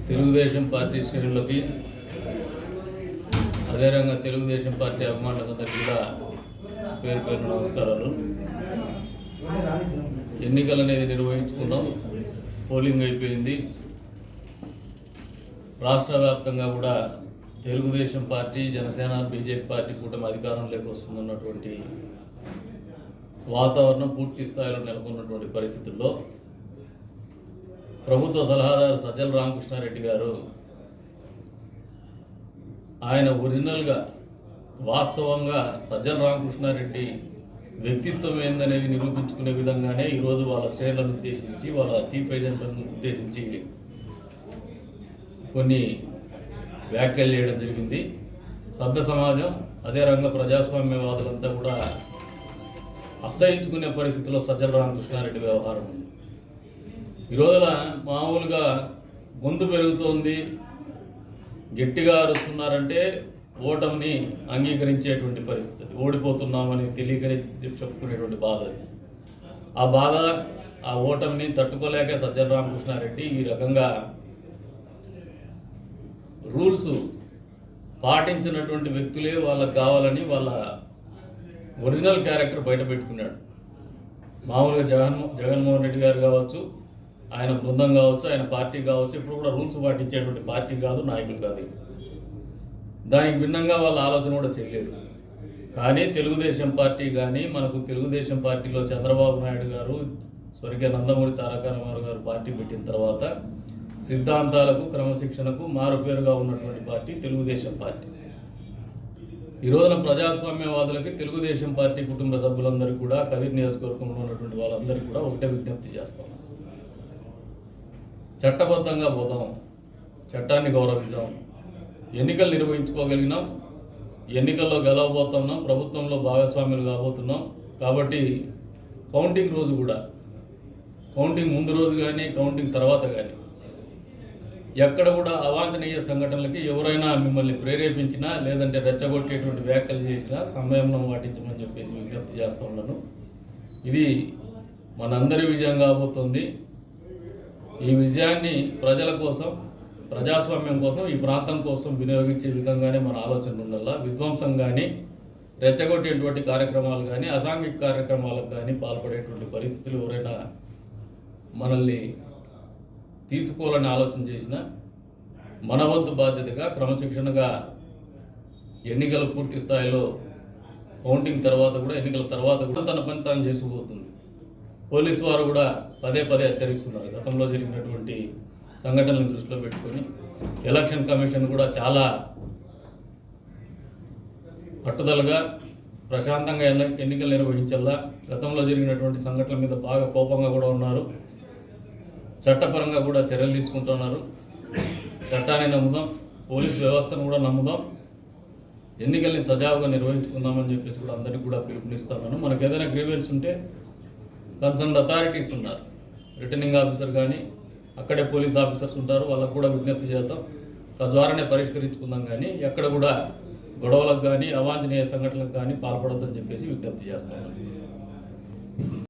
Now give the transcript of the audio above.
Telugu Desam party శ్రేణులకి అదేవిధంగా Telugu Desam party అభిమానులందరికీ కూడా పేరు పేరు నమస్కారాలు. ఎన్నికలు అనేది నిర్వహించుకున్నాం, పోలింగ్ అయిపోయింది. రాష్ట్ర వ్యాప్తంగా కూడా Telugu Desam party, Janasena, BJP party కూటమి అధికారంలోకి వస్తున్నటువంటి వాతావరణం పూర్తి స్థాయిలో నెలకొన్నటువంటి పరిస్థితుల్లో ప్రభుత్వ సలహాదారు సజ్జల రామకృష్ణారెడ్డి గారు ఆయన ఒరిజినల్గా వాస్తవంగా సజ్జల రామకృష్ణారెడ్డి వ్యక్తిత్వం ఏందనేది నిరూపించుకునే విధంగానే ఈరోజు వాళ్ళ శ్రేణులను ఉద్దేశించి, వాళ్ళ చీఫ్ ఏజెంట్లను ఉద్దేశించి కొన్ని వ్యాఖ్యలు చేయడం జరిగింది. సభ్య సమాజం అదే రంగ ప్రజాస్వామ్యవాదులంతా కూడా అసహించుకునే పరిస్థితిలో సజ్జల రామకృష్ణారెడ్డి వ్యవహారం ఉంది. ఈ రోజున మామూలుగా గొంతు పెరుగుతోంది, గట్టిగా అరుస్తున్నారంటే ఓటమిని అంగీకరించేటువంటి పరిస్థితి, ఓడిపోతున్నామని తెలియకని చెప్పుకునేటువంటి బాధ. ఆ బాధ, ఆ ఓటమిని తట్టుకోలేక సజ్జల రామకృష్ణారెడ్డి ఈ రకంగా రూల్స్ పాటించినటువంటి వ్యక్తులే వాళ్ళకు కావాలని వాళ్ళ ఒరిజినల్ క్యారెక్టర్ బయట పెట్టుకున్నాడు. మామూలుగా జగన్మోహన్ రెడ్డి గారు కావచ్చు, ఆయన బృందం కావచ్చు, ఆయన పార్టీ కావచ్చు, ఇప్పుడు కూడా రూల్స్ పాటించేటువంటి పార్టీ కాదు, నాయకులు కాదు. దానికి భిన్నంగా వాళ్ళ ఆలోచన కూడా చేయలేదు. కానీ తెలుగుదేశం పార్టీ కానీ, మనకు తెలుగుదేశం పార్టీలో చంద్రబాబు నాయుడు గారు, స్వర్గీయ నందమూరి తారక రామారావు గారు పార్టీ పెట్టిన తర్వాత సిద్ధాంతాలకు, క్రమశిక్షణకు మారుపేరుగా ఉన్నటువంటి పార్టీ తెలుగుదేశం పార్టీ. ఈ రోజున ప్రజాస్వామ్యవాదులకి తెలుగుదేశం పార్టీ కుటుంబ సభ్యులందరికీ కూడా, కదిరి నియోజకవర్గంలో ఉన్నటువంటి వాళ్ళందరికీ కూడా ఒకటే విజ్ఞప్తి చేస్తాం: చట్టబద్ధంగా పోదాం, చట్టాన్ని గౌరవిద్దాం. ఎన్నికలు నిర్వహించుకోగలిగినాం, ఎన్నికల్లో గెలవబోతున్నాం, ప్రభుత్వంలో భాగస్వాములు కాబోతున్నాం. కాబట్టి కౌంటింగ్ రోజు కూడా, కౌంటింగ్ ముందు రోజు కానీ, కౌంటింగ్ తర్వాత కానీ ఎక్కడ కూడా అవాంఛనీయ సంఘటనలకి ఎవరైనా మిమ్మల్ని ప్రేరేపించినా, లేదంటే రెచ్చగొట్టేటువంటి వ్యాఖ్యలు చేసినా సమయంలో పాటించమని చెప్పేసి విజ్ఞప్తి చేస్తూ ఉన్నాను. ఇది మనందరి విజయం కాబోతుంది. ఈ విజయాన్ని ప్రజల కోసం, ప్రజాస్వామ్యం కోసం, ఈ ప్రాంతం కోసం వినియోగించే విధంగానే మన ఆలోచనలు ఉండాలా. విధ్వంసం కానీ, రెచ్చగొట్టేటువంటి కార్యక్రమాలు కానీ, అసాంఘిక కార్యక్రమాలకు కానీ పాల్పడేటువంటి పరిస్థితులు ఎవరైనా మనల్ని తీసుకోవాలని ఆలోచన చేసిన, మన వంతు బాధ్యతగా క్రమశిక్షణగా ఎన్నికలు పూర్తి స్థాయిలో కౌంటింగ్ తర్వాత కూడా, ఎన్నికల తర్వాత కూడా తన పని తాను చేసుకుపోతుంది. పోలీసు వారు కూడా పదే పదే హెచ్చరిస్తున్నారు. గతంలో జరిగినటువంటి సంఘటనలను దృష్టిలో పెట్టుకొని ఎలక్షన్ కమిషన్ కూడా చాలా పట్టుదలగా, ప్రశాంతంగా ఎన్నికలు నిర్వహించాలా. గతంలో జరిగినటువంటి సంఘటనల మీద బాగా కోపంగా కూడా ఉన్నారు. చట్టపరంగా కూడా చర్యలు తీసుకుంటున్నారు. చట్టాన్ని నమ్ముదాం, పోలీసు వ్యవస్థను కూడా నమ్ముదాం, ఎన్నికల్ని సజావుగా నిర్వహించుకుందామని చెప్పేసి కూడా అందరికీ కూడా పిలుపునిస్తున్నాను. మనకు ఏదైనా గ్రీవెన్స్ ఉంటే కన్సర్న్ అథారిటీస్ ఉన్నారు, రిటర్నింగ్ ఆఫీసర్ కానీ, అక్కడే పోలీస్ ఆఫీసర్స్ ఉంటారు, వాళ్ళకు కూడా విజ్ఞప్తి చేద్దాం, తద్వారానే పరిష్కరించుకుందాం. కానీ ఎక్కడ కూడా గొడవలకు కానీ, అవాంఛనీయ సంఘటనలకు కానీ పాల్పడొద్దని చెప్పేసి విజ్ఞప్తి చేస్తాను.